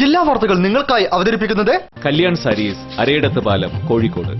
ജില്ലാ വാർത്തകൾ നിങ്ങൾക്കായി അവതരിപ്പിക്കുന്നത് കല്യാൺ സാരീസ്, അരയിടത്ത് പാലം, കോഴിക്കോട്.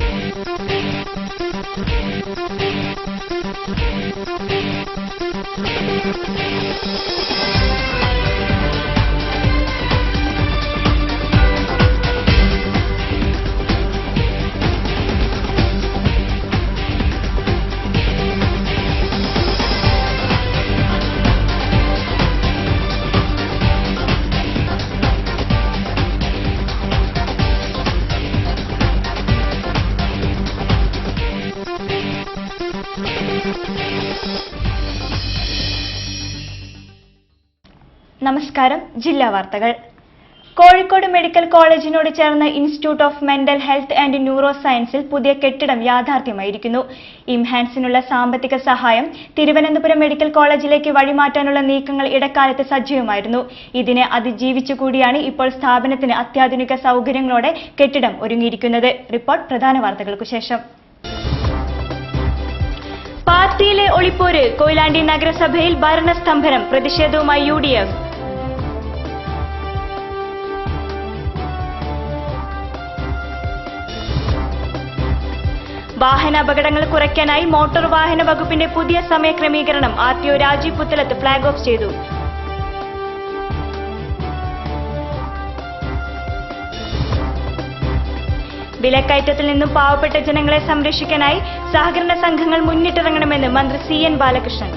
നമസ്കാരം. ജില്ലാ വാർത്തകൾ. കോഴിക്കോട് മെഡിക്കൽ കോളേജിനോട് ചേർന്ന institute of mental health and neuro സയൻസിൽ പുതിയ കെട്ടിടം യാഥാർത്ഥ്യമായിരിക്കുന്നു. ഇംഹാൻസിനുള്ള സാമ്പത്തിക സഹായം തിരുവനന്തപുരം മെഡിക്കൽ കോളേജിലേക്ക് വഴിമാറ്റാനുള്ള നീക്കങ്ങൾ ഇടക്കാലത്ത് സജീവമായിരുന്നു. ഇതിനെ അതിജീവിച്ചുകൂടിയാണ് ഇപ്പോൾ സ്ഥാപനത്തിന് അത്യാധുനിക സൗകര്യങ്ങളോടെ കെട്ടിടം ഒരുങ്ങിയിരിക്കുന്നത്. റിപ്പോർട്ട് പ്രധാന വാർത്തകൾക്കു ശേഷം. പാർട്ടിയിലെ ഒളിപ്പോര്, കൊയിലാണ്ടി നഗരസഭയിൽ ഭരണസ്തംഭനം, പ്രതിഷേധവുമായി UDF. വാഹനാപകടങ്ങൾ കുറയ്ക്കാനായി മോട്ടോർ വാഹന വകുപ്പിന്റെ പുതിയ സമയക്രമീകരണം RTO Rajeev Puthalath flag off ചെയ്തു. വിലക്കയറ്റത്തിൽ നിന്നും പാവപ്പെട്ട ജനങ്ങളെ സംരക്ഷിക്കാനായി സഹകരണ സംഘങ്ങൾ മുന്നിട്ടിറങ്ങണമെന്ന് മന്ത്രി CN ബാലകൃഷ്ണൻ.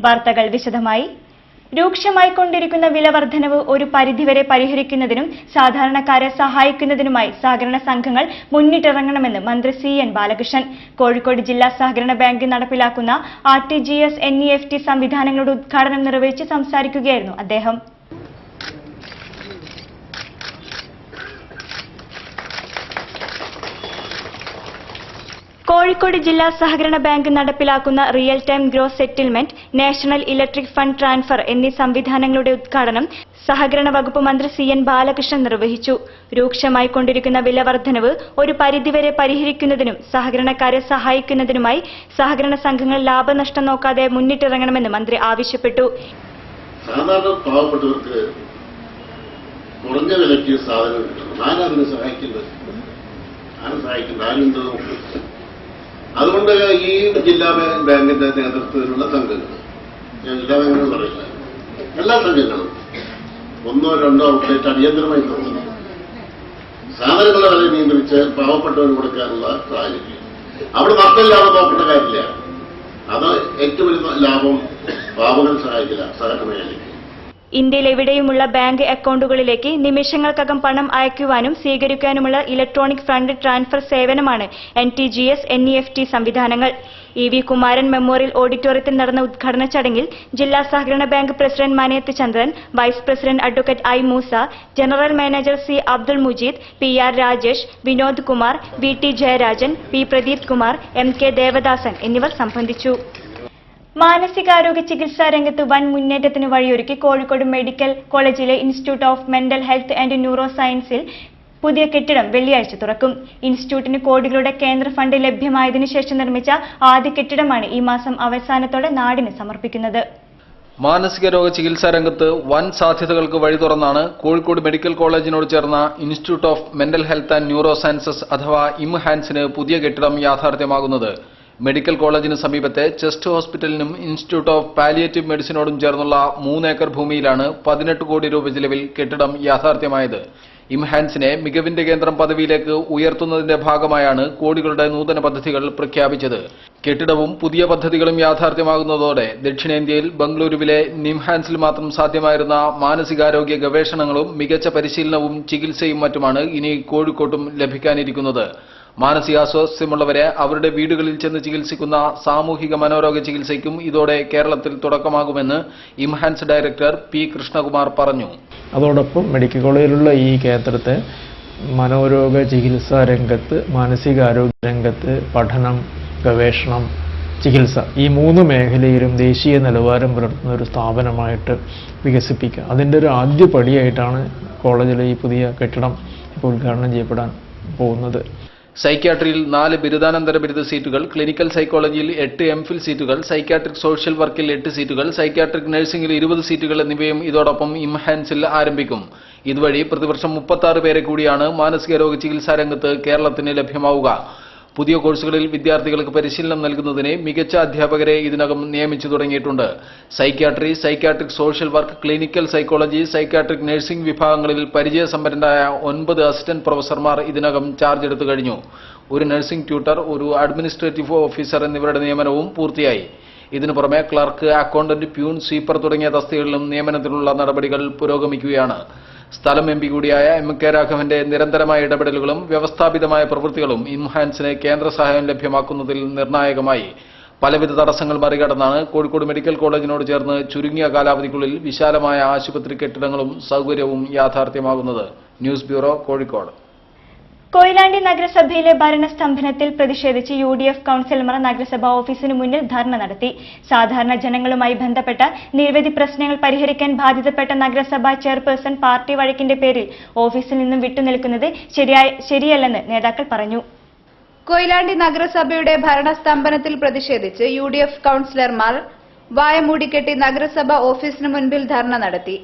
വാർത്തകൾ വിശദമായി. രൂക്ഷമായിക്കൊണ്ടിരിക്കുന്ന വിലവർദ്ധനവ് ഒരു പരിധിവരെ പരിഹരിക്കുന്നതിനും സാധാരണക്കാരെ സഹായിക്കുന്നതിനുമായി സഹകരണ സംഘങ്ങൾ മുന്നിട്ടിറങ്ങണമെന്ന് മന്ത്രി CN ബാലകൃഷ്ണൻ. കോഴിക്കോട് ജില്ലാ സഹകരണ ബാങ്ക് നടപ്പിലാക്കുന്ന RTGS NEFT സംവിധാനങ്ങളുടെ ഉദ്ഘാടനം നിർവഹിച്ച് സംസാരിക്കുകയായിരുന്നു അദ്ദേഹം. കോഴിക്കോട് ജില്ലാ സഹകരണ ബാങ്ക് നടപ്പിലാക്കുന്ന real time gross settlement, national electric fund transfer എന്നീ സംവിധാനങ്ങളുടെ ഉദ്ഘാടനം സഹകരണ വകുപ്പ് മന്ത്രി CN ബാലകൃഷ്ണൻ നിർവഹിച്ചു. രൂക്ഷമായിക്കൊണ്ടിരിക്കുന്ന വിലവർദ്ധനവ് ഒരു പരിധിവരെ പരിഹരിക്കുന്നതിനും സഹകരണക്കാരെ സഹായിക്കുന്നതിനുമായി സഹകരണ സംഘങ്ങൾ ലാഭനഷ്ടം നോക്കാതെ മുന്നിട്ടിറങ്ങണമെന്ന് മന്ത്രി ആവശ്യപ്പെട്ടു. സാധാരണ പാവപ്പെട്ടവർക്ക് കുറഞ്ഞ വിലയ്ക്ക് സാധനം കിട്ടണം. ആരാതിനെ സഹായിക്കുന്നത്? ആരും അതുകൊണ്ട് ഈ ജില്ലാ ബാങ്കിന്റെ നേതൃത്വത്തിലുള്ള സംഘങ്ങൾ, ഞാൻ ജില്ലാ ബാങ്കിനെ പറയില്ല, എല്ലാ സംഘങ്ങളും 1 or 2 ഔട്ട്ലെറ്റ് അടിയന്തരമായി തുടങ്ങുന്നു. സാധനങ്ങളെ വില നിയന്ത്രിച്ച് പാവപ്പെട്ടവന് കൊടുക്കാനുള്ള സാഹചര്യം. അവിടെ മക്കളില്ലാതെ നോക്കേണ്ട കാര്യമില്ല. അത് ഏറ്റവും വലിയ ലാഭം പാവങ്ങൾ സഹായിക്കില്ല സഹകരണ മേഖലയ്ക്ക്. ഇന്ത്യയിൽ എവിടെയുമുള്ള ബാങ്ക് അക്കൗണ്ടുകളിലേക്ക് നിമിഷങ്ങൾക്കകം പണം അയക്കുവാനും സ്വീകരിക്കാനുമുള്ള ഇലക്ട്രോണിക് ഫണ്ട് ട്രാൻസ്ഫർ സേവനമാണ് NTGS NEFT സംവിധാനങ്ങൾ. EV കുമാരൻ മെമ്മോറിയൽ ഓഡിറ്റോറിയത്തിൽ നടന്ന ഉദ്ഘാടന ചടങ്ങിൽ ജില്ലാ സഹകരണ bank president Manayath Chandran, vice president advocate I Moosa, general manager C Abdul Mujeed, PR Rajesh, Vinod Kumar, VT Jayarajan, P Pradeep Kumar, MK Devadasan എന്നിവർ സംബന്ധിച്ചു. മാനസികാരോഗ്യ ചികിത്സാ രംഗത്ത് വൻ മുന്നേറ്റത്തിന് വഴിയൊരുക്കി കോഴിക്കോട് മെഡിക്കൽ കോളേജിലെ institute of mental health and neuro സയൻസിൽ പുതിയ കെട്ടിടം വെള്ളിയാഴ്ച തുറക്കും. ഇൻസ്റ്റിറ്റ്യൂട്ടിന് കോടികളുടെ കേന്ദ്ര ഫണ്ട് ലഭ്യമായതിനു ശേഷം നിർമ്മിച്ച ആദ്യ കെട്ടിടമാണ് ഈ മാസം അവസാനത്തോടെ നാടിന് സമർപ്പിക്കുന്നത്. മാനസികരോഗ ചികിത്സാ രംഗത്ത് വൻ സാധ്യതകൾക്ക് വഴി തുറന്നാണ് കോഴിക്കോട് മെഡിക്കൽ കോളേജിനോട് ചേർന്ന institute of mental health and neuro sciences അഥവാ ഇംഹാൻസിന് പുതിയ കെട്ടിടം യാഥാർത്ഥ്യമാകുന്നത്. മെഡിക്കൽ കോളേജിന് സമീപത്തെ ചെസ്റ്റ് ഹോസ്പിറ്റലിനും ഇൻസ്റ്റിറ്റ്യൂട്ട് ഓഫ് പാലിയേറ്റീവ് മെഡിസിനോടും ചേർന്നുള്ള 3 ഏക്കർ ഭൂമിയിലാണ് 18 കോടി രൂപ ചെലവിൽ കെട്ടിടം യാഥാർത്ഥ്യമായത്. ഇംഹാൻസിനെ മികവിന്റെ കേന്ദ്രം പദവിയിലേക്ക് ഉയർത്തുന്നതിന്റെ ഭാഗമായാണ് കോടികളുടെ നൂതന പദ്ധതികൾ പ്രഖ്യാപിച്ചത്. കെട്ടിടവും പുതിയ പദ്ധതികളും യാഥാർത്ഥ്യമാകുന്നതോടെ ദക്ഷിണേന്ത്യയിൽ ബംഗളൂരുവിലെ നിംഹാൻസിൽ മാത്രം സാധ്യമായിരുന്ന മാനസികാരോഗ്യ ഗവേഷണങ്ങളും മികച്ച പരിശീലനവും ചികിത്സയും മറ്റുമാണ് ഇനി കോഴിക്കോട്ടും ലഭിക്കാനിരിക്കുന്നത്. മാനസികാസ്വാസ്ഥ്യമുള്ളവരെ അവരുടെ വീടുകളിൽ ചെന്ന് ചികിത്സിക്കുന്ന സാമൂഹിക മനോരോഗ ചികിത്സയ്ക്കും ഇതോടെ കേരളത്തിൽ തുടക്കമാകുമെന്ന് ഇംഹാൻസ് ഡയറക്ടർ P കൃഷ്ണകുമാർ പറഞ്ഞു. അതോടൊപ്പം മെഡിക്കൽ കോളേജിലുള്ള ഈ കേന്ദ്രത്തെ മനോരോഗ ചികിത്സാ രംഗത്ത്, മാനസികാരോഗ്യ രംഗത്ത് പഠനം, ഗവേഷണം, ചികിത്സ ഈ 3 മേഖലയിലും ദേശീയ നിലവാരം പുലർത്തുന്ന ഒരു സ്ഥാപനമായിട്ട് വികസിപ്പിക്കുക. അതിൻ്റെ ഒരു ആദ്യ പടിയായിട്ടാണ് കോളേജിലെ ഈ പുതിയ കെട്ടിടം ഇപ്പോൾ ഉദ്ഘാടനം ചെയ്യപ്പെടാൻ പോകുന്നത്. സൈക്യാട്രിയിൽ 4 ബിരുദാനന്തര ബിരുദ സീറ്റുകൾ, ക്ലിനിക്കൽ സൈക്കോളജിയിൽ 8 എംഫിൽ സീറ്റുകൾ, സൈക്യാട്രിക് സോഷ്യൽ വർക്കിൽ 8 സീറ്റുകൾ, സൈക്യാട്രിക് നഴ്സിംഗിൽ 20 സീറ്റുകൾ എന്നിവയും ഇതോടൊപ്പം ഇംഹാൻസിൽ ആരംഭിക്കും. ഇതുവഴി പ്രതിവർഷം 36 പേരെ കൂടിയാണ് മാനസികരോഗ ചികിത്സാ രംഗത്ത് കേരളത്തിന് ലഭ്യമാവുക. പുതിയ കോഴ്സുകളിൽ വിദ്യാർത്ഥികൾക്ക് പരിശീലനം നൽകുന്നതിന് മികച്ച അധ്യാപകരെ ഇതിനകം നിയമിച്ചു തുടങ്ങിയിട്ടുണ്ട്. Psychiatry, psychiatric social work, clinical psychology, psychiatric nursing വിഭാഗങ്ങളിൽ പരിചയസമ്പന്നരായ 9 അസിസ്റ്റന്റ് പ്രൊഫസർമാർ ഇതിനകം ചാർജ് എടുത്തു കഴിഞ്ഞു. ഒരു നഴ്സിംഗ് ട്യൂട്ടർ, ഒരു അഡ്മിനിസ്ട്രേറ്റീവ് ഓഫീസർ എന്നിവരുടെ നിയമനവും പൂർത്തിയായി. ഇതിനു പുറമെ ക്ലർക്ക്, അക്കൗണ്ടന്റ്, പ്യൂൺ, സ്വീപ്പർ തുടങ്ങിയ തസ്തികകളിലും നിയമനത്തിനുള്ള നടപടികൾ പുരോഗമിക്കുകയാണ്. സ്ഥലം എം പി കൂടിയായ എം.കെ. രാഘവന്റെ നിരന്തരമായ ഇടപെടലുകളും വ്യവസ്ഥാപിതമായ പ്രവൃത്തികളും ഇംഹാൻസിന് കേന്ദ്ര സഹായം ലഭ്യമാക്കുന്നതിൽ നിർണായകമായി. പലവിധ തടസ്സങ്ങൾ മറികടന്നാണ് കോഴിക്കോട് മെഡിക്കൽ കോളേജിനോട് ചേർന്ന് ചുരുങ്ങിയ കാലാവധിക്കുള്ളിൽ വിശാലമായ ആശുപത്രി കെട്ടിടങ്ങളും സൗകര്യവും യാഥാർത്ഥ്യമാകുന്നത്. News bureau, Kozhikode. കൊയിലാണ്ടി നഗരസഭയിലെ ഭരണസ്തംഭനത്തിൽ പ്രതിഷേധിച്ച് UDF കൌൺസിലർമാർ നഗരസഭാ ഓഫീസിന് മുന്നിൽ ധർണ നടത്തി. സാധാരണ ജനങ്ങളുമായി ബന്ധപ്പെട്ട നിരവധി പ്രശ്നങ്ങൾ പരിഹരിക്കാൻ ബാധ്യതപ്പെട്ട നഗരസഭാ ചെയർപേഴ്സൺ പാർട്ടി വഴക്കിന്റെ പേരിൽ ഓഫീസിൽ നിന്നും വിട്ടുനിൽക്കുന്നത് ശരിയല്ലെന്ന് നേതാക്കൾ പറഞ്ഞു. കൊയിലാണ്ടി നഗരസഭയുടെ ഭരണസ്തംഭനത്തിൽ പ്രതിഷേധിച്ച് UDF കൌൺസിലർമാർ വായ മൂടിക്കെട്ടി നഗരസഭാ ഓഫീസിന് മുൻപിൽ ധർണ നടത്തി.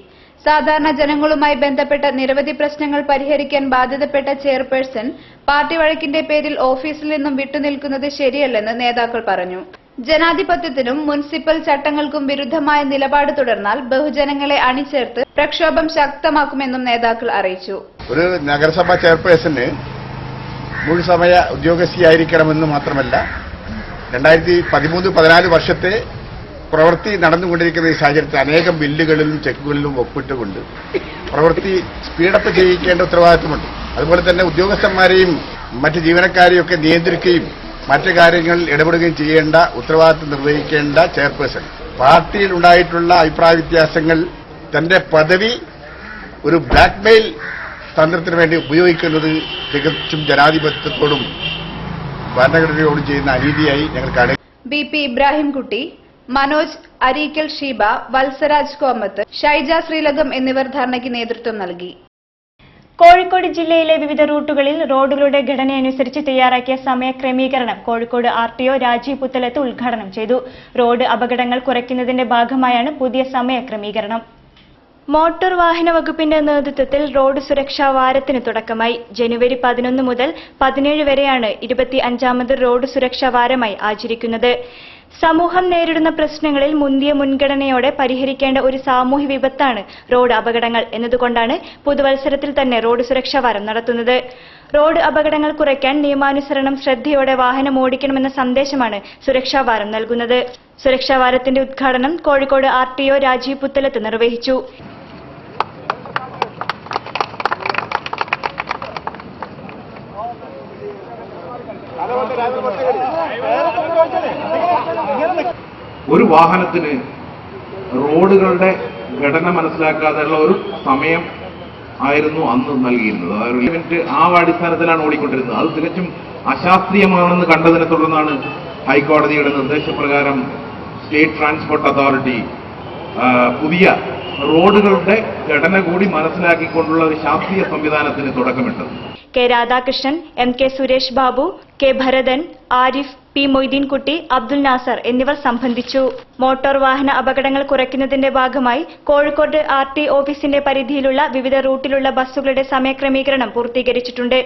സാധാരണ ജനങ്ങളുമായി ബന്ധപ്പെട്ട നിരവധി പ്രശ്നങ്ങൾ പരിഹരിക്കാൻ ബാധ്യതപ്പെട്ട ചെയർപേഴ്സൺ പാർട്ടി വഴക്കിന്റെ പേരിൽ ഓഫീസിൽ നിന്നും വിട്ടുനിൽക്കുന്നത് ശരിയല്ലെന്ന് നേതാക്കൾ പറഞ്ഞു. ജനാധിപത്യത്തിനും മുനിസിപ്പൽ ചട്ടങ്ങൾക്കും വിരുദ്ധമായ നിലപാട് തുടർന്നാൽ ബഹുജനങ്ങളെ അണിചേർത്ത് പ്രക്ഷോഭം ശക്തമാക്കുമെന്നും നേതാക്കൾ അറിയിച്ചു. ഒരു നഗരസഭാ ചെയർപേഴ്സന് മുഴുസമയ ഉദ്യോഗസ്ഥയായിരിക്കണമെന്ന് മാത്രമല്ല 2013-14 വർഷത്തെ പ്രവൃത്തി നടന്നുകൊണ്ടിരിക്കുന്ന ഈ സാഹചര്യത്തിൽ അനേകം ബില്ലുകളിലും ചെക്കുകളിലും ഒപ്പിട്ടുകൊണ്ട് പ്രവൃത്തി സ്പീഡപ്പ് ചെയ്യിക്കേണ്ട ഉത്തരവാദിത്വമുണ്ട്. അതുപോലെ തന്നെ ഉദ്യോഗസ്ഥന്മാരെയും മറ്റ് ജീവനക്കാരെയും ഒക്കെ നിയന്ത്രിക്കുകയും മറ്റു കാര്യങ്ങളിൽ ഇടപെടുകയും ചെയ്യേണ്ട ഉത്തരവാദിത്വം നിർവഹിക്കേണ്ട ചെയർപേഴ്സൺ പാർട്ടിയിൽ ഉണ്ടായിട്ടുള്ള അഭിപ്രായ വ്യത്യാസങ്ങൾ തന്റെ പദവി ഒരു ബ്ലാക്ക്മെയിൽ തന്ത്രത്തിന് വേണ്ടി ഉപയോഗിക്കുന്നത് തികച്ചും ജനാധിപത്യത്തോടും ഭരണഘടനയോടും ചെയ്യുന്ന അനീതിയായി ഞങ്ങൾ കാണുന്നു. BP ഇബ്രാഹിംകുട്ടി, മനോജ്, അരീക്കൽ ഷീബ, വത്സരാജ് കോമത്ത്, ഷൈജ ശ്രീലകം എന്നിവർ ധർണയ്ക്ക് നേതൃത്വം നൽകി. കോഴിക്കോട് ജില്ലയിലെ വിവിധ റൂട്ടുകളിൽ റോഡുകളുടെ ഘടനയനുസരിച്ച് തയ്യാറാക്കിയ സമയക്രമീകരണം കോഴിക്കോട് RTO രാജീവ് പുത്തലത്ത് ഉദ്ഘാടനം ചെയ്തു. റോഡ് അപകടങ്ങൾ കുറയ്ക്കുന്നതിന്റെ ഭാഗമായാണ് പുതിയ സമയക്രമീകരണം. മോട്ടോർ വാഹന വകുപ്പിന്റെ നേതൃത്വത്തിൽ റോഡ് സുരക്ഷാ വാരത്തിന് തുടക്കമായി. ജനുവരി 11 മുതൽ 17 വരെയാണ് 25ാമത് റോഡ് സുരക്ഷാ വാരമായി ആചരിക്കുന്നത്. സമൂഹം നേരിടുന്ന പ്രശ്നങ്ങളിൽ മുന്തിയ മുൻഗണനയോടെ പരിഹരിക്കേണ്ട ഒരു സാമൂഹ്യ വിപത്താണ് റോഡ് അപകടങ്ങൾ എന്നതുകൊണ്ടാണ് പുതുവത്സരത്തിൽ തന്നെ റോഡ് സുരക്ഷാ വാരം നടത്തുന്നത്. റോഡ് അപകടങ്ങൾ കുറയ്ക്കാൻ നിയമാനുസരണം ശ്രദ്ധയോടെ വാഹനം ഓടിക്കണമെന്ന സന്ദേശമാണ് സുരക്ഷാ വാരം നൽകുന്നത്. സുരക്ഷാ വാരത്തിന്റെ ഉദ്ഘാടനം കോഴിക്കോട് RTO രാജീവ് പുത്തലത്ത് നിർവഹിച്ചു. ഒരു വാഹനത്തിന് റോഡുകളുടെ ഘടന മനസ്സിലാക്കാതെയുള്ള ഒരു സമയം ആയിരുന്നു അന്ന് നൽകിയിരുന്നത്. അതൊരു ലിമിറ്റ് ആ അടിസ്ഥാനത്തിലാണ് ഓടിക്കൊണ്ടിരുന്നത്. അത് തികച്ചും അശാസ്ത്രീയമാണെന്ന് കണ്ടതിനെ തുടർന്നാണ് ഹൈക്കോടതിയുടെ നിർദ്ദേശപ്രകാരം സ്റ്റേറ്റ് ട്രാൻസ്പോർട്ട് അതോറിറ്റി പുതിയ റോഡുകളുടെ ഘടന കൂടി മനസ്സിലാക്കിക്കൊണ്ടുള്ള ഒരു ശാസ്ത്രീയ സംവിധാനത്തിന് തുടക്കമിട്ടത്. K. Radhakrishnan, MK Suresh Babu, K. Bharathan, Arif, P. Moideenkutty, Abdul Nasar എന്നിവർ സംബന്ധിച്ചു. മോട്ടോർ വാഹന അപകടങ്ങൾ കുറയ്ക്കുന്നതിന്റെ ഭാഗമായി കോഴിക്കോട് RT ഓഫീസിന്റെ പരിധിയിലുള്ള വിവിധ റൂട്ടിലുള്ള ബസ്സുകളുടെ സമയക്രമീകരണം പൂർത്തീകരിച്ചിട്ടുണ്ട്.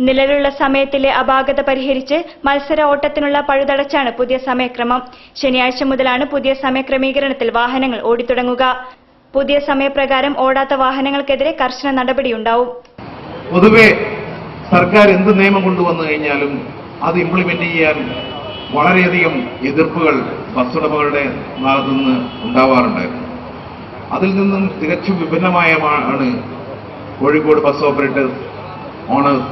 നിലവിലുള്ള സമയത്തിലെ അപാകത പരിഹരിച്ച് മത്സര ഓട്ടത്തിനുള്ള പഴുതടച്ചാണ് പുതിയ സമയക്രമം. ശനിയാഴ്ച മുതലാണ് പുതിയ സമയക്രമീകരണത്തിൽ വാഹനങ്ങൾ ഓടിത്തുടങ്ങുക. പുതിയ സമയപ്രകാരം ഓടാത്ത വാഹനങ്ങൾക്കെതിരെ കർശന നടപടിയുണ്ടാവും. പൊതുവെ സർക്കാർ എന്ത് നിയമം കൊണ്ടുവന്നു കഴിഞ്ഞാലും അത് ഇംപ്ലിമെന്റ് ചെയ്യാൻ വളരെയധികം എതിർപ്പുകൾ ബസ് ഉടമകളുടെ ഭാഗത്തുനിന്ന് ഉണ്ടാവാറുണ്ടായിരുന്നു. അതിൽ നിന്നും തികച്ചും വിഭിന്നമായാണ് കോഴിക്കോട് ബസ് ഓപ്പറേറ്റേഴ്സ് ഓണേഴ്സ്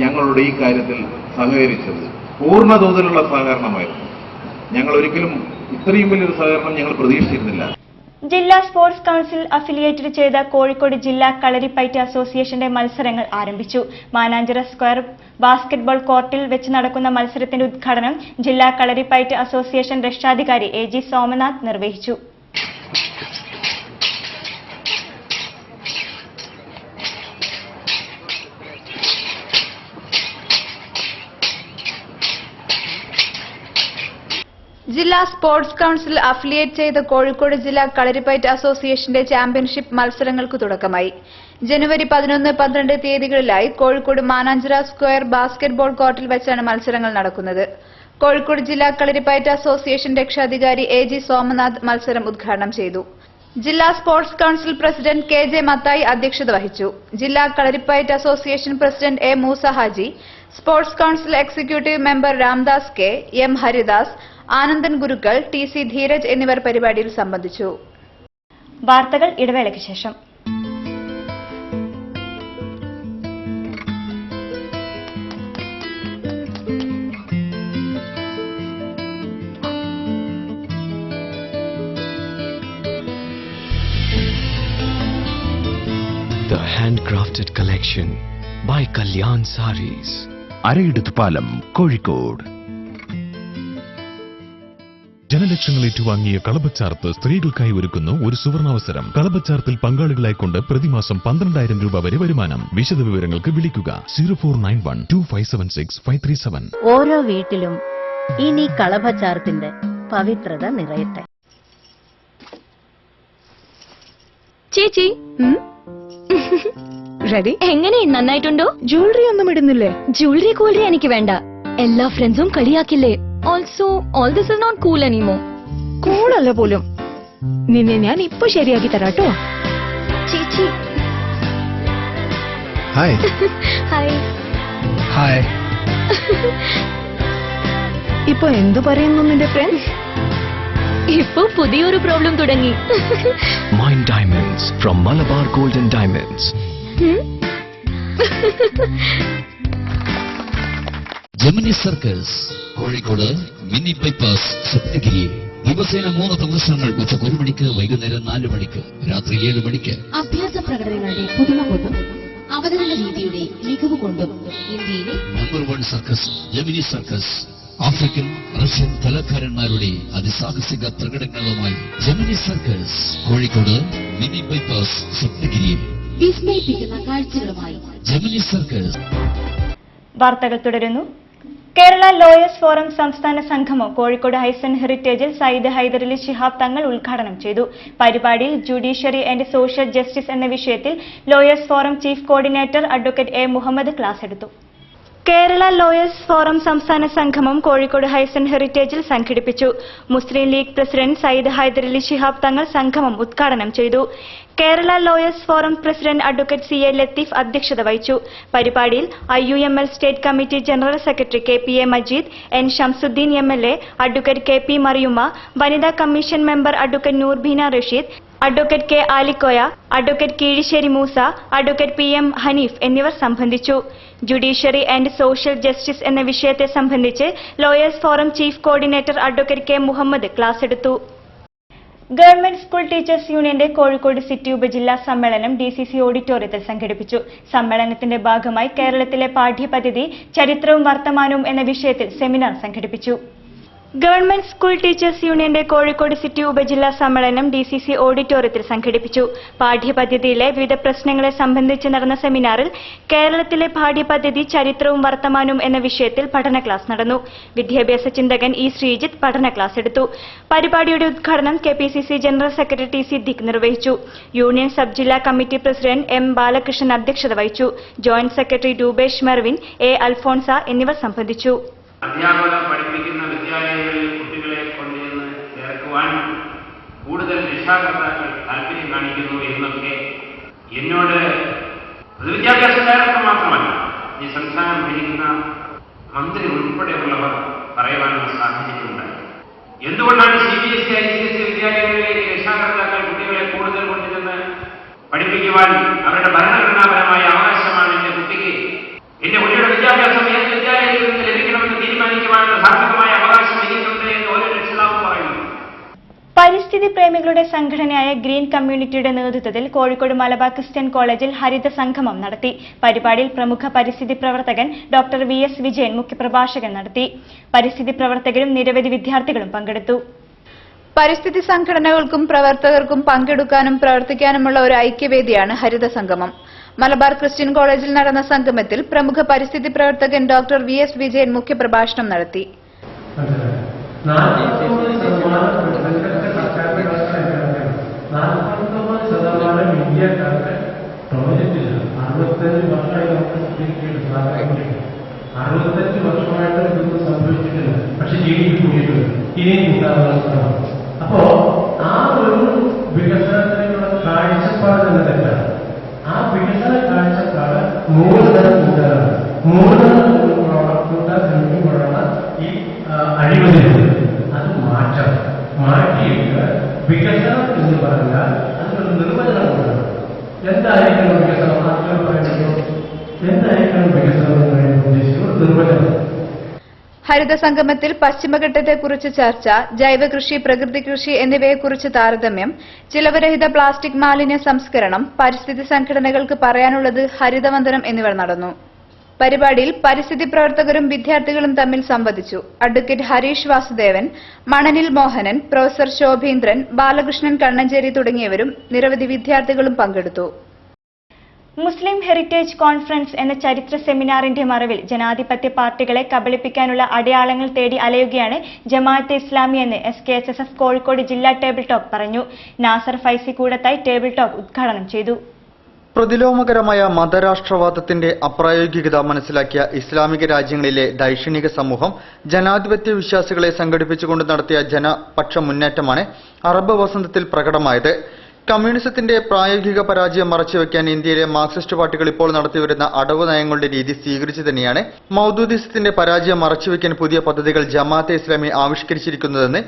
ഞങ്ങളുടെ ഈ കാര്യത്തിൽ സഹകരിച്ചത്. പൂർണ്ണ തോതിലുള്ള സഹകരണമായിരുന്നു. ഞങ്ങൾ ഒരിക്കലും ഇത്രയും വലിയൊരു സഹകരണം ഞങ്ങൾ പ്രതീക്ഷിച്ചിരുന്നില്ല. ജില്ലാ സ്പോർട്സ് കൌൺസിൽ അഫിലിയേറ്റഡ് ചെയ്ത കോഴിക്കോട് ജില്ലാ കളരിപ്പയറ്റ് അസോസിയേഷന്റെ മത്സരങ്ങൾ ആരംഭിച്ചു. മാനാഞ്ചിറ സ്ക്വയർ ബാസ്കറ്റ്ബോൾ കോർട്ടിൽ വെച്ച് നടക്കുന്ന മത്സരത്തിന്റെ ഉദ്ഘാടനം ജില്ലാ കളരിപ്പയറ്റ് അസോസിയേഷൻ രക്ഷാധികാരി AG സോമനാഥ് നിർവഹിച്ചു. ജില്ലാ സ്പോർട്സ് കൌൺസിൽ അഫിലിയേറ്റ് ചെയ്ത കോഴിക്കോട് ജില്ലാ കളരിപ്പയറ്റ് അസോസിയേഷന്റെ ചാമ്പ്യൻഷിപ്പ് മത്സരങ്ങൾക്ക് തുടക്കമായി. ജനുവരി 11-12 തീയതികളിലായി കോഴിക്കോട് മാനാഞ്ചിറ സ്ക്വയർ ബാസ്കറ്റ്ബോൾ കോർട്ടിൽ വെച്ചാണ് മത്സരങ്ങൾ നടക്കുന്നത്. കോഴിക്കോട് ജില്ലാ കളരിപ്പയറ്റ് അസോസിയേഷൻ രക്ഷാധികാരി AG സോമനാഥ് മത്സരം ഉദ്ഘാടനം ചെയ്തു. ജില്ലാ sports council president KJ Mathai അധ്യക്ഷത വഹിച്ചു. ജില്ലാ Kalaripayattu association president A Moosa Haji, sports council executive member Ramdas K, M Haridas, Anandan Gurukkal, TC Dheeraj എന്നിവർ പരിപാടിയിൽ സംബന്ധിച്ചു. വാർത്തകൾ ഇടവേളയ്ക്ക് ശേഷം. The handcrafted collection by Kalyan Sarees. അരയിടത്ത് പാലം, കോഴിക്കോട്. ജനലക്ഷങ്ങൾ ഏറ്റുവാങ്ങിയ കളഭച്ചാർത്ത് സ്ത്രീകൾക്കായി ഒരുക്കുന്നു ഒരു സുവർണാവസരം. കളഭച്ചാർത്തിൽ പങ്കാളികളായിക്കൊണ്ട് പ്രതിമാസം 12,000 രൂപ വരെ വരുമാനം. വിശദ വിവരങ്ങൾക്ക് വിളിക്കുക 04912576 ഓരോ വീട്ടിലും ഇനി കളഭച്ചാർത്തിന്റെ പവിത്രത നിറയട്ടെ. ചേച്ചി റെഡി? എങ്ങനെ, നന്നായിട്ടുണ്ടോ? ജ്വല്ലറി ഒന്നും ഇടുന്നില്ലേ? ജ്വല്ലറി കൂളറി എനിക്ക് വേണ്ട. എല്ലാ ഫ്രണ്ട്സും കളിയാക്കില്ലേ. Also all this is not cool anymore. കൂളല്ല പോലും. നിന്നെ ഞാൻ ഇപ്പൊ ശരിയാക്കി തരാട്ടോ. ചേച്ചി Hi. ഹായ്. Hi. ഇപ്പൊ എന്തു പറയുന്നു നിന്റെ ഫ്രണ്ട്സ്? ഇപ്പൊ പുതിയൊരു പ്രോബ്ലം തുടങ്ങി. Mind Diamonds from Malabar Golden Diamonds. Gemini circus Kozhikode mini bypass Saptagiri. ദിവസേന 3 പ്രദർശനങ്ങൾ. ഉച്ചക്ക് 1 മണിക്ക്, വൈകുന്നേരം 4 മണിക്ക്, രാത്രി 7 മണിക്ക്. അഭ്യാസ പ്രകടനങ്ങളുടെ പുതുമ കൊണ്ടും അവതരണ രീതിയുടെ മികവ് കൊണ്ടും ഇന്ത്യയിലെ number 1 circus Gemini circus. African, Russian കലാകാരന്മാരുടെ അതിസാഹസിക പ്രകടനങ്ങളുമായി Gemini circus Kozhikode mini bypass Saptagiri. വിസ്മയിപ്പിക്കുന്ന കാഴ്ചകളുമായി ജെമിനി സർക്കസ്. വാർത്തകൾ തുടരുന്നു. കേരള ലോയേഴ്സ് ഫോറം സംസ്ഥാന സംഗമം കോഴിക്കോട് ഹൈസൺ ഹെറിറ്റേജിൽ സയ്യിദ് ഹൈദരലി ശിഹാബ് തങ്ങൾ ഉദ്ഘാടനം ചെയ്തു. പരിപാടിയിൽ ജുഡീഷ്യറി ആൻഡ് സോഷ്യൽ ജസ്റ്റിസ് എന്ന വിഷയത്തിൽ lawyers forum chief coordinator advocate A Muhammad class എടുത്തു. കേരള ലോയേഴ്സ് ഫോറം സംസ്ഥാന സംഗമം കോഴിക്കോട് ഹൈസൺ ഹെറിറ്റേജിൽ സംഘടിപ്പിച്ചു. മുസ്ലിം ലീഗ് പ്രസിഡന്റ് സയ്യിദ് ഹൈദരലി ശിഹാബ് തങ്ങൾ സംഗമം ഉദ്ഘാടനം ചെയ്തു. Kerala lawyers forum president advocate CA Latheef അധ്യക്ഷത വഹിച്ചു. പരിപാടിയിൽ IUML state committee general secretary KPA Majeed, N Shamsuddin MLA, advocate KP Mariyumma, വനിതാ commission member advocate Noorbeena Rasheed, advocate K Alikoya, advocate Keezhissery Moosa, advocate PM Haneef എന്നിവർ സംബന്ധിച്ചു. ജുഡീഷ്യറി ആൻഡ് സോഷ്യൽ ജസ്റ്റിസ് എന്ന വിഷയത്തെ സംബന്ധിച്ച് lawyers forum chief coordinator advocate K Muhammad class എടുത്തു. ഗവൺമെന്റ് സ്കൂൾ ടീച്ചേഴ്സ് യൂണിയന്റെ Kozhikode city ഉപജില്ലാ സമ്മേളനം DCC ഓഡിറ്റോറിയത്തിൽ സംഘടിപ്പിച്ചു. സമ്മേളനത്തിന്റെ ഭാഗമായി കേരളത്തിലെ പാഠ്യപദ്ധതി, ചരിത്രവും വർത്തമാനവും എന്ന വിഷയത്തിൽ സെമിനാർ സംഘടിപ്പിച്ചു. ഗവൺമെന്റ് സ്കൂൾ ടീച്ചേഴ്സ് യൂണിയന്റെ കോഴിക്കോട് സിറ്റി ഉപജില്ലാ സമ്മേളനം DCC ഓഡിറ്റോറിയത്തിൽ സംഘടിപ്പിച്ചു. പാഠ്യപദ്ധതിയിലെ വിവിധ പ്രശ്നങ്ങളെ സംബന്ധിച്ച് നടന്ന സെമിനാറിൽ കേരളത്തിലെ പാഠ്യപദ്ധതി, ചരിത്രവും വർത്തമാനവും എന്ന വിഷയത്തിൽ പഠന ക്ലാസ് നടന്നു. വിദ്യാഭ്യാസ ചിന്തകൻ E ശ്രീജിത്ത് പഠന ക്ലാസ് എടുത്തു. പരിപാടിയുടെ ഉദ്ഘാടനം KPCC general secretary T Siddique നിർവഹിച്ചു. യൂണിയൻ സബ് ജില്ലാ കമ്മിറ്റി പ്രസിഡന്റ് M ബാലകൃഷ്ണൻ അധ്യക്ഷത വഹിച്ചു. Joint secretary Rupesh Mervin, A Alphonsa എന്നിവർ സംബന്ധിച്ചു. അധ്യാപകർ പഠിപ്പിക്കുന്ന വിദ്യാലയങ്ങളിൽ കുട്ടികളെ കൊണ്ടുവന്ന് ചേർക്കുവാൻ കൂടുതൽ രക്ഷാകർത്താക്കൾ താല്പര്യം കാണിക്കുന്നു എന്നൊക്കെ എന്നോട് പൊതുവിദ്യാഭ്യാസ ഡയറക്ടർ മാത്രമല്ല, ഈ സംസ്ഥാനം ഭരിക്കുന്ന മന്ത്രി ഉൾപ്പെടെയുള്ളവർ പറയുവാനുള്ള സാഹചര്യമുണ്ടായി. എന്തുകൊണ്ടാണ് CBSE, ICSE വിദ്യാലയങ്ങളിലേക്ക് രക്ഷാകർത്താക്കൾ കുട്ടികളെ കൂടുതൽ കൊണ്ടുവന്ന് പഠിപ്പിക്കുവാൻ അവരുടെ ഭരണഘടനാപരമായ അവകാശമാണ് എന്റെ കുട്ടിക്ക്, എന്റെ കുട്ടിയുടെ വിദ്യാഭ്യാസം ഏത് വിദ്യാലയത്തിൽ നിന്ന് ലഭിക്കണമെന്ന് തീരുമാനിക്കുവാനുള്ള ധാർമ്മികമായ അവകാശം എനിക്കുണ്ട് എന്ന് ഓരോ രക്ഷിതാവും പറയുന്നു. പരിസ്ഥിതി പ്രേമികളുടെ സംഘടനയായ ഗ്രീൻ കമ്മ്യൂണിറ്റിയുടെ നേതൃത്വത്തിൽ കോഴിക്കോട് മലബാർ ക്രിസ്ത്യൻ കോളേജിൽ ഹരിത സംഗമം നടത്തി. പരിപാടിയിൽ പ്രമുഖ പരിസ്ഥിതി പ്രവർത്തകൻ ഡോക്ടർ VS വിജയൻ മുഖ്യപ്രഭാഷകൻ നടത്തി. പരിസ്ഥിതി പ്രവർത്തകരും നിരവധി വിദ്യാർത്ഥികളും പങ്കെടുത്തു. പരിസ്ഥിതി സംഘടനകൾക്കും പ്രവർത്തകർക്കും പങ്കെടുക്കാനും പ്രവർത്തിക്കാനുമുള്ള ഒരു ഐക്യവേദിയാണ് ഹരിത സംഗമം. മലബാർ ക്രിസ്ത്യൻ കോളേജിൽ നടന്ന സംഗമത്തിൽ പ്രമുഖ പരിസ്ഥിതി പ്രവർത്തകൻ ഡോക്ടർ VS വിജയൻ മുഖ്യപ്രഭാഷണം നടത്തി. 49% ഇന്ത്യക്കാർക്ക് ടോയ്ലറ്റില്ല. 65 വർഷമായി നമുക്ക് സർട്ടിഫിക്കറ്റ് 65 വർഷമായിട്ട് ഇതൊന്നും സംഭവിച്ചിട്ടില്ല. പക്ഷെ GDP കൂടിയിട്ടുണ്ട്. ഇനിയും കൂട്ടാവുന്ന. അപ്പോ ആ ഒരു വികസനത്തിനുള്ള കാഴ്ചപ്പാട് എന്ന തെറ്റാണ്. ആ വികസന കാഴ്ചപ്പാട് മൂലധനം കൂട്ടാനാണ്. മൂലധനം കൂട്ടാൻ ശ്രമിക്കുമ്പോഴാണ് ഈ അഴിമതി. അത് മാറ്റിയിട്ട് വികസനം എന്ന് പറഞ്ഞാൽ അതിനൊരു നിർവചനം കൊടുക്കണം. എന്തായിരിക്കണം വികസനം? ആദ്യം പറയുമ്പോൾ എന്തായിരിക്കണം വികസനം എന്ന് പറയുന്നത് ഉദ്ദേശിക്കുന്ന ഒരു നിർവചനം. ഹരിത സംഗമത്തിൽ പശ്ചിമഘട്ടത്തെക്കുറിച്ച് ചർച്ച, ജൈവ കൃഷി, പ്രകൃതി കൃഷി എന്നിവയെക്കുറിച്ച് താരതമ്യം, ചിലവുരഹിത പ്ലാസ്റ്റിക് മാലിന്യ സംസ്കരണം, പരിസ്ഥിതി സംഘടനകൾക്ക് പറയാനുള്ളത്, ഹരിതവന്ദനം എന്നിവ നടന്നു. പരിപാടിയിൽ പരിസ്ഥിതി പ്രവർത്തകരും വിദ്യാർത്ഥികളും തമ്മിൽ സംവദിച്ചു. അഡ്വക്കേറ്റ് ഹരീഷ് വാസുദേവൻ, മണനിൽ മോഹനൻ, പ്രൊഫസർ ശോഭീന്ദ്രൻ, ബാലകൃഷ്ണൻ കണ്ണഞ്ചേരി തുടങ്ങിയവരും നിരവധി വിദ്യാർത്ഥികളും പങ്കെടുത്തു. മുസ്ലിം ഹെറിറ്റേജ് കോൺഫറൻസ് എന്ന ചരിത്ര സെമിനാറിന്റെ മറവിൽ ജനാധിപത്യ പാർട്ടികളെ കബളിപ്പിക്കാനുള്ള അടയാളങ്ങൾ തേടി അലയുകയാണ് ജമാഅത്തെ ഇസ്ലാമി എന്ന് SKSSF കോഴിക്കോട് ജില്ലാ ടേബിൾ ടോക്ക് പറഞ്ഞു. നാസർ ഫൈസി കൂടത്തായി ടേബിൾ ടോക്ക് ഉദ്ഘാടനം ചെയ്തു. പ്രതിലോമകരമായ മതരാഷ്ട്രവാദത്തിന്റെ അപ്രായോഗികത മനസ്സിലാക്കിയ ഇസ്ലാമിക രാജ്യങ്ങളിലെ ദൈക്ഷണിക സമൂഹം ജനാധിപത്യ വിശ്വാസികളെ സംഘടിപ്പിച്ചുകൊണ്ട് നടത്തിയ ജനപക്ഷ മുന്നേറ്റമാണ് അറബ് വസന്തത്തിൽ പ്രകടമായത്. കമ്മ്യൂണിസത്തിന്റെ പ്രായോഗിക പരാജയം മറച്ചുവെക്കാൻ ഇന്ത്യയിലെ മാർക്സിസ്റ്റ് പാർട്ടികൾ ഇപ്പോൾ നടത്തിവരുന്ന അടവ് നയങ്ങളുടെ രീതി സ്വീകരിച്ചു തന്നെയാണ് മൗദൂദിസത്തിന്റെ പരാജയം മറച്ചുവെക്കാൻ പുതിയ പദ്ധതികൾ ജമാഅത്തെ ഇസ്ലാമി ആവിഷ്കരിച്ചിരിക്കുന്നതെന്ന്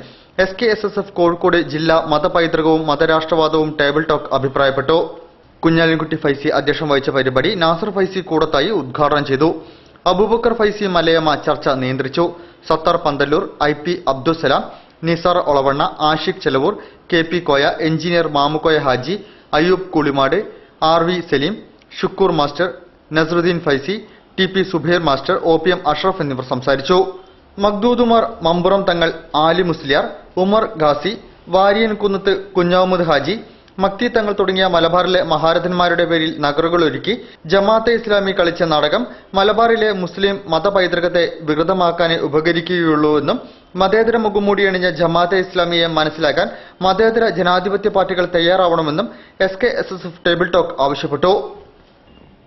SKSSF കോഴിക്കോട് ജില്ലാ മതപൈതൃകവും മതരാഷ്ട്രവാദവും ടേബിൾ ടോക്ക് അഭിപ്രായപ്പെട്ടു. കുഞ്ഞാലിൻകുട്ടി ഫൈസി അധ്യക്ഷം വഹിച്ച പരിപാടി നാസർ ഫൈസി കൂടത്തായി ഉദ്ഘാടനം ചെയ്തു. അബൂബക്കർ ഫൈസി മലയമ്മ ചർച്ച നിയന്ത്രിച്ചു. Sathar Panthalloor, IP Abdussalam, Nisar Olavanna, Ashiq Chelavoor, KP Koya, engineer Mamukkoya Haji, Ayyub Kulimad, RV Saleem, Shukoor master, Nasaruddin Faizy, TP Zubair master, OPM Ashraf എന്നിവർ സംസാരിച്ചു. മഖ്ദൂദ് ഉമർ, മമ്പുറം തങ്ങൾ, ആലി മുസ്ലിയാർ, ഉമർ ഖാസി, വാരിയൻകുന്നത്ത് കുഞ്ഞാമുദ് ഹാജി, മക്തി തങ്ങൾ തുടങ്ങിയ മലബാറിലെ മഹാരഥന്മാരുടെ പേരിൽ നഗറുകൾ ഒരുക്കി ജമാഅത്തെ ഇസ്ലാമി കളിച്ച നാടകം മലബാറിലെ മുസ്ലിം മതപൈതൃകത്തെ വികൃതമാക്കാനേ ഉപകരിക്കുകയുള്ളൂ എന്നും മതേതര മുഖംമൂടി അണിഞ്ഞ ജമാഅത്തെ ഇസ്ലാമിയെ മനസ്സിലാക്കാൻ മതേതര ജനാധിപത്യ പാർട്ടികൾ തയ്യാറാവണമെന്നും SKSSF ടേബിൾ ടോക്ക് ആവശ്യപ്പെട്ടു.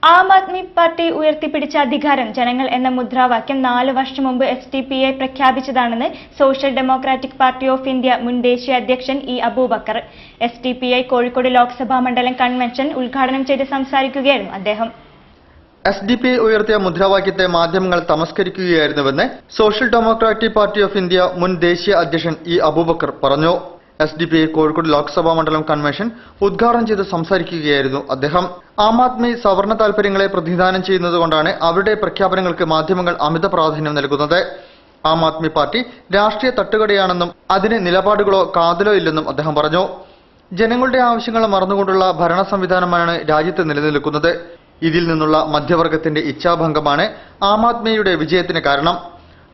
ആം ആദ്മി പാർട്ടി ഉയർത്തിപ്പിടിച്ച അധികാരം ജനങ്ങൾ എന്ന മുദ്രാവാക്യം 4 വർഷം മുമ്പ് SDPI പ്രഖ്യാപിച്ചതാണെന്ന് social democratic party of India മുൻ ദേശീയ അധ്യക്ഷൻ E അബൂബക്കർ. SDPI കോഴിക്കോട് ലോക്സഭാ മണ്ഡലം കൺവെൻഷൻ ഉദ്ഘാടനം ചെയ്ത് സംസാരിക്കുകയായിരുന്നു അദ്ദേഹം. SDPI ഉയർത്തിയ മുദ്രാവാക്യത്തെ മാധ്യമങ്ങൾ തമസ്കരിക്കുകയായിരുന്നുവെന്ന് social democratic party of India മുൻ ദേശീയ അധ്യക്ഷൻ E അബൂബക്കർ പറഞ്ഞു. SDPI കോഴിക്കോട് ലോക്സഭാ മണ്ഡലം കൺവെൻഷൻ ഉദ്ഘാടനം ചെയ്ത് സംസാരിക്കുകയായിരുന്നു അദ്ദേഹം. ആം ആദ്മി സവർണ താൽപര്യങ്ങളെ പ്രതിനിധാനം ചെയ്യുന്നതുകൊണ്ടാണ് അവരുടെ പ്രഖ്യാപനങ്ങൾക്ക് മാധ്യമങ്ങൾ അമിത പ്രാധാന്യം നൽകുന്നത്. ആം ആദ്മി പാർട്ടി രാഷ്ട്രീയ തട്ടുകടയാണെന്നും അതിന് നിലപാടുകളോ കാതലോ ഇല്ലെന്നും അദ്ദേഹം പറഞ്ഞു. ജനങ്ങളുടെ ആവശ്യങ്ങൾ മറന്നുകൊണ്ടുള്ള ഭരണ സംവിധാനമാണ് രാജ്യത്ത് നിലനിൽക്കുന്നത്. ഇതിൽ നിന്നുള്ള മധ്യവർഗത്തിന്റെ ഇച്ഛാഭംഗമാണ് ആം ആദ്മിയുടെ വിജയത്തിന് കാരണം.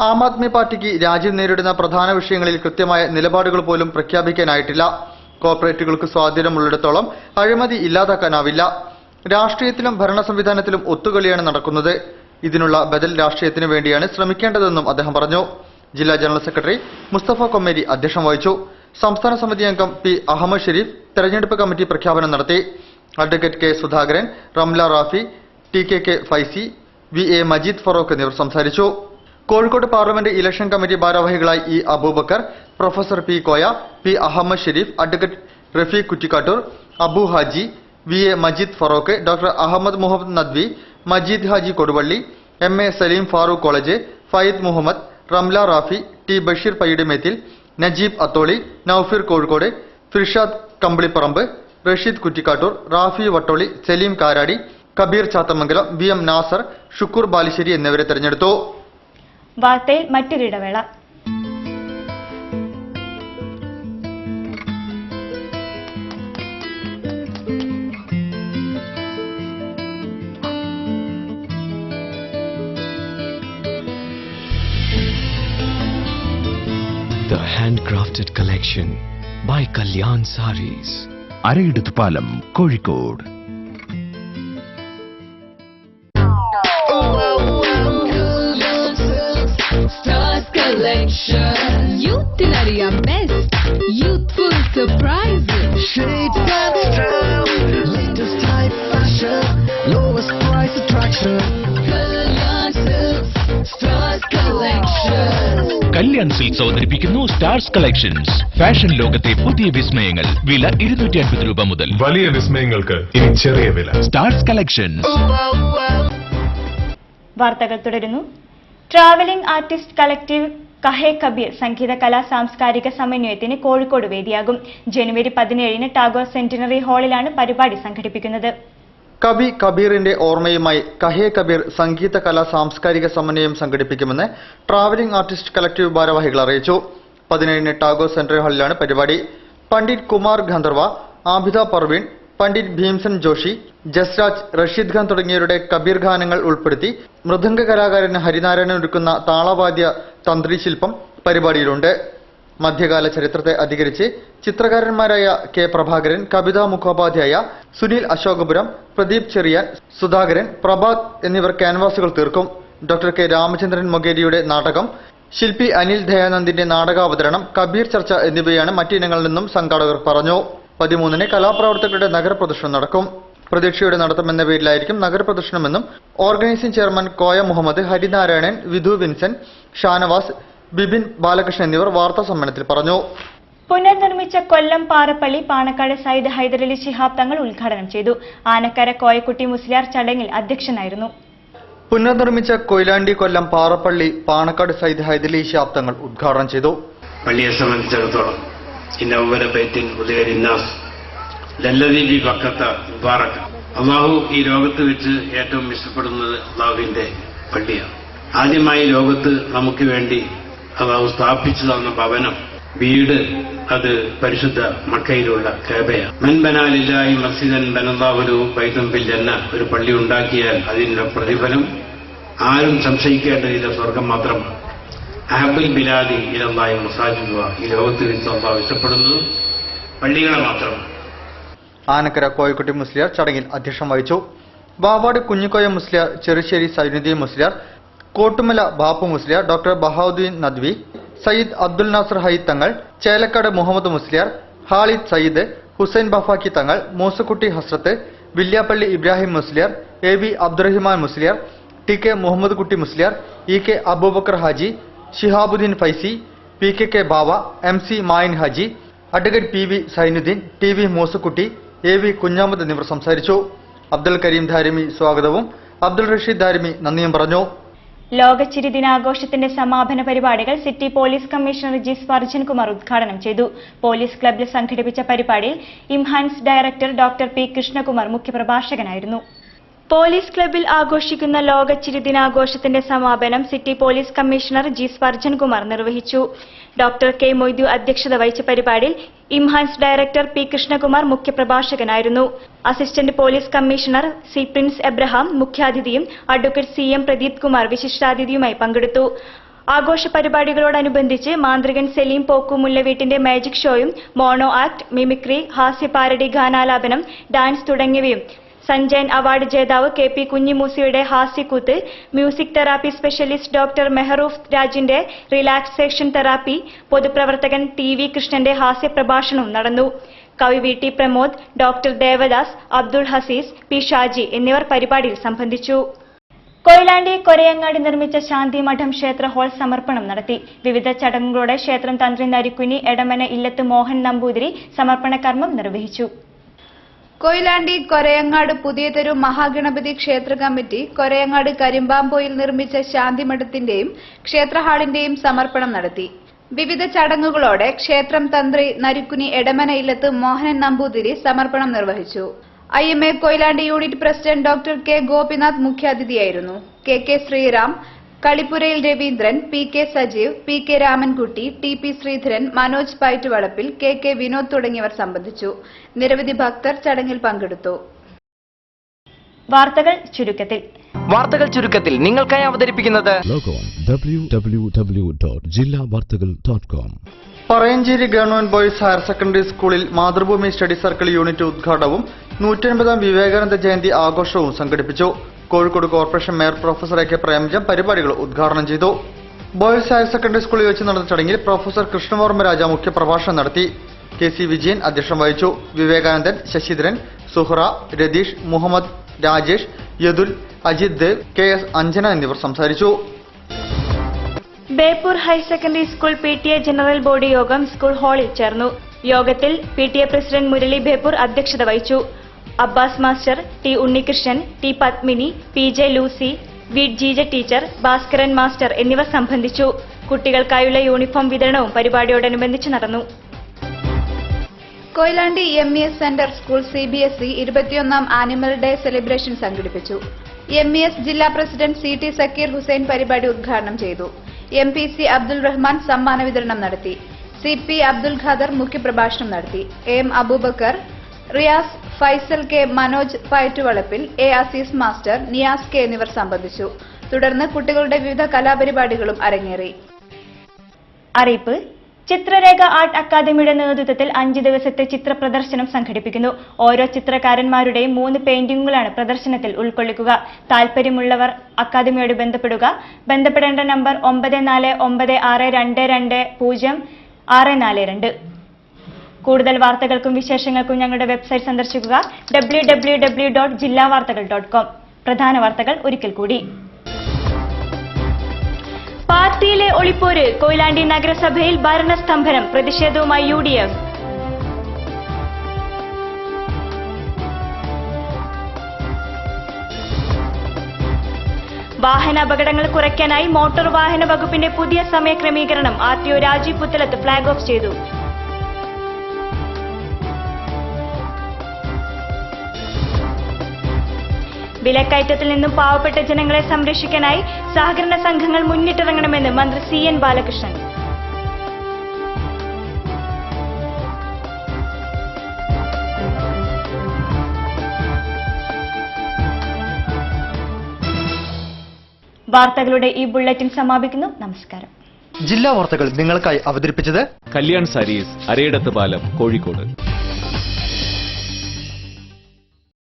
ആം ആദ്മി പാർട്ടിക്ക് രാജ്യം നേരിടുന്ന പ്രധാന വിഷയങ്ങളിൽ കൃത്യമായ നിലപാടുകൾ പോലും പ്രഖ്യാപിക്കാനായിട്ടില്ല. കോർപ്പറേറ്റുകൾക്ക് സ്വാധീനമുള്ളിടത്തോളം അഴിമതി ഇല്ലാതാക്കാനാവില്ല. രാഷ്ട്രീയത്തിലും ഭരണ സംവിധാനത്തിലും ഒത്തുകളിയാണ് നടക്കുന്നത്. ഇതിനുള്ള ബദൽ രാഷ്ട്രീയത്തിന് വേണ്ടിയാണ് ശ്രമിക്കേണ്ടതെന്നും അദ്ദേഹം പറഞ്ഞു. ജില്ലാ ജനറൽ സെക്രട്ടറി മുസ്തഫ കൊമ്മേരി അധ്യക്ഷം വഹിച്ചു. സംസ്ഥാന സമിതി അംഗം P അഹമ്മദ് ഷെരീഫ് തെരഞ്ഞെടുപ്പ് കമ്മിറ്റി പ്രഖ്യാപനം നടത്തി. Advocate K Sudhakaran, Ramla Rafi, TKK Faizy, VA Majeed Farook എന്നിവർ സംസാരിച്ചു. കോഴിക്കോട് പാർലമെന്റ് ഇലക്ഷൻ കമ്മിറ്റി ഭാരവാഹികളായി E Abubakar, professor P Koya, P Ahammed Shareef, advocate Rafeeq Kuttikkattoor, Abu Haji, VA Majeed Farook, doctor Ahammed Muhammad Nadvi, Majeed Haji Koduvally, MA Saleem Farook college, Fayyid Muhammad, Ramla Rafi, T Basheer Payyadimeethal, Najeeb Atholi, Naufeer Kozhikode, Firshad Kambiliparamba, Rasheed Kuttikkattoor, Rafi Vattoli, Saleem Karadi, Kabeer Chathamangalam, VM Nasar, Shukkur Balussery എന്നിവരെ തെരഞ്ഞെടുത്തു. വാർത്തയിൽ മറ്റൊരിടവേള. The handcrafted collection by Kalyan Sarees. അരയിടത്ത് പാലം, Kozhikode. Stars collection. You India best youthful surprises. Shades and style, latest type fashion, lowest price attraction. Kalyan Silks Stars Collection. Kalyan silks അവതരിപ്പിക്കുന്നു stars collections. Fashion ലോകത്തെ പുതിയ വിസ്മയങ്ങൾ. വില 250 രൂപ മുതൽ. വലിയ വിസ്മയങ്ങൾക്ക് ഇനി ചെറിയ വില. Stars collections. വാർത്തകൾ തുടരുന്നു. Travelling artist collective Kahe Kabir സംഗീത കലാ സാംസ്കാരിക സമന്വയത്തിന് കോഴിക്കോട് വേദിയാകും. ജനുവരി 17 ടാഗോർ സെന്റിനറി ഹാളിലാണ് പരിപാടി സംഘടിപ്പിക്കുന്നത്. കവി കബീറിന്റെ ഓർമ്മയുമായി കഹേ കബീർ സംഗീത കലാ സാംസ്കാരിക സമന്വയം സംഘടിപ്പിക്കുമെന്ന് ട്രാവലിംഗ് ആർട്ടിസ്റ്റ് കളക്ടീവ് ഭാരവാഹികൾ അറിയിച്ചു. 17 ടാഗോർ സെന്റർ ഹാളിലാണ് പരിപാടി. പണ്ഡിറ്റ് കുമാർ ഗന്ധർവ, ആബിദ പർവീൺ, പണ്ഡിറ്റ് ഭീംസൻ ജോഷി, ജസ്രാജ്, റഷീദ് ഖാൻ തുടങ്ങിയവരുടെ കബീർ ഗാനങ്ങൾ ഉൾപ്പെടുത്തി മൃദംഗ കലാകാരൻ ഹരിനാരായണൻ ഒരുക്കുന്ന താളവാദ്യ തന്ത്രി ശില്പം പരിപാടിയിലുണ്ട്. മധ്യകാല ചരിത്രത്തെ അധികരിച്ച് ചിത്രകാരന്മാരായ കെ പ്രഭാകരൻ, കവിതാ മുഖോപാധ്യായ, സുനിൽ അശോകപുരം, പ്രദീപ് ചെറിയാൻ, സുധാകരൻ, പ്രഭാത് എന്നിവർ ക്യാൻവാസുകൾ തീർക്കും. ഡോക്ടർ കെ രാമചന്ദ്രൻ മൊഗേരിയുടെ നാടകം, ശില്പി അനിൽ ദയാനന്ദിന്റെ നാടകാവതരണം, കബീർ ചർച്ച എന്നിവയാണ് മറ്റിനങ്ങളിൽ നിന്നും സംഘാടകർ പറഞ്ഞു. 13 കലാപ്രവർത്തകരുടെ നഗരപ്രദർശനം നടക്കും. പ്രതീക്ഷയുടെ നടത്തമെന്ന പേരിലായിരിക്കും നഗരപ്രദർശനമെന്നും organising chairman Koya Muhammad, Harinarayanan, Vidhu Vincent, Shanavas, Bibin Balakrishnan എന്നിവർ വാർത്താ സമ്മേളനത്തിൽ പറഞ്ഞു. പുനർനിർമ്മിച്ച കൊല്ലം പാറപ്പള്ളി പാണക്കാട് സയ്യിദ് ഹൈദരലി ശിഹാബ് തങ്ങൾ ഉദ്ഘാടനം ചെയ്തു. ആനക്കര കോയക്കുട്ടി മുസ്ലിയാർ ചടങ്ങിൽ അധ്യക്ഷനായിരുന്നു. പുനർനിർമ്മിച്ച കൊയിലാണ്ടി കൊല്ലം പാറപ്പള്ളി പാണക്കാട് സയ്യിദ് ഹൈദരലി ശിഹാബ് തങ്ങൾ ഉദ്ഘാടനം ചെയ്തു. പള്ളിയെ സംബന്ധിച്ചിടത്തോളം ലല്ലദീബി ബക്കത്ത മുബാറക്ക, അള്ളാഹു ഈ ലോകത്ത് വെച്ച് ഏറ്റവും ഇഷ്ടപ്പെടുന്നത് അള്ളാഹുവിന്റെ പള്ളിയാണ്. ആദ്യമായി ലോകത്ത് നമുക്ക് വേണ്ടി അള്ളാഹു സ്ഥാപിച്ചു തന്ന ഭവനം, വീട്, അത് പരിശുദ്ധ മക്കയിലുള്ള കഅബയാണ്. മൻ ബനാലില്ലാഹി മസ്ജിദൻ ബനല്ലാഹു ബൈതൻ ഫിൽ ജന്ന, ഒരു പള്ളി ഉണ്ടാക്കിയാൽ അതിന്റെ പ്രതിഫലം ആരും സംശയിക്കേണ്ടതില്ല, സ്വർഗം മാത്രമാണ്. അഹബുൽ ബിലാദി ഇലല്ലാഹി മസാജിദുഹ, ഈ ലോകത്ത് വെച്ച് അള്ളാഹു ഇഷ്ടപ്പെടുന്നത് പള്ളികളെ മാത്രമാണ്. ആനക്കര കോയക്കുട്ടി മുസ്ലിയാർ ചടങ്ങിൽ അധ്യക്ഷം വഹിച്ചു. Vavad Kunhikoya Musliyar, Cherusseri Zainuddin Musliyar, Kottumala Bapu Musliyar, doctor Bahauddeen Nadvi, Sayyid Abdul Nasar ഹയ്യിദ് Thangal, Chelakkad Muhammad Musliyar, Halid Sayyid, Hussain Bafakki Thangal, Moosakutty Hazrat, Villiappally Ibrahim Musliyar, A V Abdurahiman Musliyar, T K Muhammad Kutty Musliyar, E K Abubakar Haji, Shihabuddin Faizy, P K Bava, M C Mayin Haji, advocate P V Zainuddin, T V Moosakutty, A V Kunhamad എന്നിവർ സംസാരിച്ചു. അബ്ദുൽ കരീം ധാരിമി സ്വാഗതവും അബ്ദുൾ റഷീദ് ധാരിമി നന്ദിയും പറഞ്ഞു. ലോക ചിരി ദിനാഘോഷത്തിന്റെ സമാപന പരിപാടികൾ city police commissioner G Spurgeon Kumar ഉദ്ഘാടനം ചെയ്തു. പോലീസ് ക്ലബ്ബിൽ സംഘടിപ്പിച്ച പരിപാടിയിൽ IMHANS director doctor P Krishnakumar മുഖ്യപ്രഭാഷകനായിരുന്നു. പോലീസ് ക്ലബ്ബിൽ ആഘോഷിക്കുന്ന ലോക ചിരി ദിനാഘോഷത്തിന്റെ സമാപനം city police commissioner G Spurgeon Kumar നിർവഹിച്ചു. ഡോക്ടർ കെ മൊയ്തു അധ്യക്ഷത വഹിച്ച പരിപാടിയിൽ ഇംഹാൻസ് ഡയറക്ടർ പി കൃഷ്ണകുമാർ മുഖ്യപ്രഭാഷകനായിരുന്നു. Assistant police commissioner C Prince Abraham മുഖ്യാതിഥിയും advocate C M Pradeep Kumar വിശിഷ്ടാതിഥിയുമായി പങ്കെടുത്തു. ആഘോഷ പരിപാടികളോടനുബന്ധിച്ച് മാന്ത്രികൻ സലീം പോക്കുമുല്ല വീട്ടിന്റെ മാജിക് ഷോയും, മോണോ ആക്ട്, മിമിക്രി, ഹാസ്യ പാരഡി, ഗാനാലാപനം, ഡാൻസ് തുടങ്ങിയവയും, സഞ്ജയൻ അവാർഡ് ജേതാവ് കെ പി കുഞ്ഞിമൂസിയുടെ ഹാസ്യക്കൂത്ത്, music therapy specialist doctor Mehroof രാജിന്റെ റിലാക്സേഷൻ തെറാപ്പി, പൊതുപ്രവർത്തകൻ ടി വി കൃഷ്ണന്റെ ഹാസ്യ പ്രഭാഷണവും നടന്നു. കവി V T Pramod, doctor Devadas, Abdul Haseez, P Shaji എന്നിവർ പരിപാടിയിൽ സംബന്ധിച്ചു. കൊയിലാണ്ടി കൊരയങ്ങാടി നിർമ്മിച്ച ശാന്തി മഠം ക്ഷേത്ര ഹാൾ സമർപ്പണം നടത്തി. വിവിധ ചടങ്ങുകളോടെ ക്ഷേത്രം തന്ത്രി നരിക്കുനി എടമന ഇല്ലത്ത് മോഹൻ നമ്പൂതിരി സമർപ്പണ കർമ്മം നിർവഹിച്ചു. കൊയിലാണ്ടി കൊരയങ്ങാട് പുതിയതെരു മഹാഗണപതി ക്ഷേത്ര കമ്മിറ്റി കൊരയങ്ങാട് കരിമ്പാമ്പോയിൽ നിർമ്മിച്ച ശാന്തിമഠത്തിന്റെയും ക്ഷേത്ര ഹാളിന്റെയും സമർപ്പണം നടത്തി. വിവിധ ചടങ്ങുകളോടെ ക്ഷേത്രം തന്ത്രി നരിക്കുനി എടമന ഇല്ലത്ത് മോഹനൻ നമ്പൂതിരി സമർപ്പണം നിർവഹിച്ചു. IMA Koyilandy unit president doctor K Gopinath മുഖ്യാതിഥിയായിരുന്നു. കെ ശ്രീറാം, കളിപ്പുരയിൽ Raveendran, PK Sajeev, PK Ramankutty, TP Sreedharan, Manoj Payattuvalappil, KK Vinod തുടങ്ങിയവർ സംബന്ധിച്ചു. നിരവധി ഭക്തർ ചടങ്ങിൽ പങ്കെടുത്തു. വാർത്തകൾ ചുരുക്കത്തിൽ നിങ്ങൾക്കായി അവതരിപ്പിക്കുന്നത് www.jillavartagal.com. Parayancheri government boys higher secondary സ്കൂളിൽ മാതൃഭൂമി സ്റ്റഡി സർക്കിൾ യൂണിറ്റ് ഉദ്ഘാടനവും 150ാം വിവേകാനന്ദ ജയന്തി ആഘോഷവും സംഘടിപ്പിച്ചു. Kozhikode corporation mayor professor AK Premajam പരിപാടികൾ ഉദ്ഘാടനം ചെയ്തു. ബോയ്സ് ഹയർ സെക്കൻഡറി സ്കൂളിൽ വെച്ച് നടന്ന ചടങ്ങിൽ പ്രൊഫസർ കൃഷ്ണവർമ്മ രാജ മുഖ്യപ്രഭാഷണം നടത്തി. KC വിജയൻ അധ്യക്ഷം വഹിച്ചു. വിവേകാനന്ദൻ, ശശിധരൻ, സുഹ്റ, രതീഷ്, മുഹമ്മദ്, രാജേഷ്, യദുൽ, അജിത് ദേവ്, KS അഞ്ജന എന്നിവർ സംസാരിച്ചു. Beypore higher secondary school PTA general body യോഗം സ്കൂൾ ഹാളിൽ ചേർന്നു. യോഗത്തിൽ PTA പ്രസിഡന്റ് മുരളി ബേപ്പൂർ അധ്യക്ഷത വഹിച്ചു. Abbas master, T Unnikrishnan, T Padmini, PJ Lucy, GJ teacher, Bhaskaran master എന്നിവർ സംബന്ധിച്ചു. കുട്ടികൾക്കായുള്ള യൂണിഫോം വിതരണവും പരിപാടിയോടനുബന്ധിച്ച് നടന്നു. Koyilandy MES centre school CBSE 21ാം animal day celebration സംഘടിപ്പിച്ചു. MES ജില്ലാ പ്രസിഡന്റ് CT സക്കീർ ഹുസൈൻ പരിപാടി ഉദ്ഘാടനം ചെയ്തു. MPC അബ്ദുൾ റഹ്മാൻ സമ്മാന വിതരണം നടത്തി. CP അബ്ദുൽ ഖാദർ മുഖ്യപ്രഭാഷണം നടത്തി. AM Aboobacker, Riyas, Faisal K, Manoj Payattuvalappil, A Azeez master, Niyas K എന്നിവർ സംബന്ധിച്ചു. തുടർന്ന് കുട്ടികളുടെ വിവിധ കലാപരിപാടികളും അരങ്ങേറി. അറിയിപ്പ്: ചിത്രരേഖ ആർട്ട് അക്കാദമിയുടെ നേതൃത്വത്തിൽ 5 ദിവസത്തെ ചിത്ര പ്രദർശനം സംഘടിപ്പിക്കുന്നു. ഓരോ ചിത്രകാരന്മാരുടെയും 3 പെയിന്റിംഗുകളാണ് പ്രദർശനത്തിൽ ഉൾക്കൊള്ളിക്കുക. താൽപര്യമുള്ളവർ അക്കാദമിയോട് ബന്ധപ്പെടുക. ബന്ധപ്പെടേണ്ട നമ്പർ 949622200642. കൂടുതൽ വാർത്തകൾക്കും വിശേഷങ്ങൾക്കും ഞങ്ങളുടെ വെബ്സൈറ്റ് സന്ദർശിക്കുക www.jillavartakal.com. പ്രധാന വാർത്തകൾ ഒരിക്കൽ കൂടി. പാർട്ടിയിലെ ഒളിപ്പോര്. കൊയിലാണ്ടി നഗരസഭയിൽ ഭരണസ്തംഭനം. പ്രതിഷേധവുമായി UDF. വാഹന അപകടങ്ങൾ കുറയ്ക്കാനായി മോട്ടോർ വാഹന വകുപ്പിന്റെ പുതിയ സമയക്രമീകരണം. RTO Rajeev Puthalath flag off ചെയ്തു. വിലക്കയറ്റത്തിൽ നിന്നും പാവപ്പെട്ട ജനങ്ങളെ സംരക്ഷിക്കാനായി സഹകരണ സംഘങ്ങൾ മുന്നിട്ടിറങ്ങണമെന്ന് മന്ത്രി CN ബാലകൃഷ്ണൻ. വാർത്തകളുടെ ഈ ബുള്ളറ്റിൻ സമാപിക്കുന്നു. നമസ്കാരം. ജില്ലാ വാർത്തകൾ നിങ്ങൾക്കായി അവതരിപ്പിച്ചത് കല്യാൺ സാരീസ്, അരയിടത്ത് പാലം, കോഴിക്കോട്.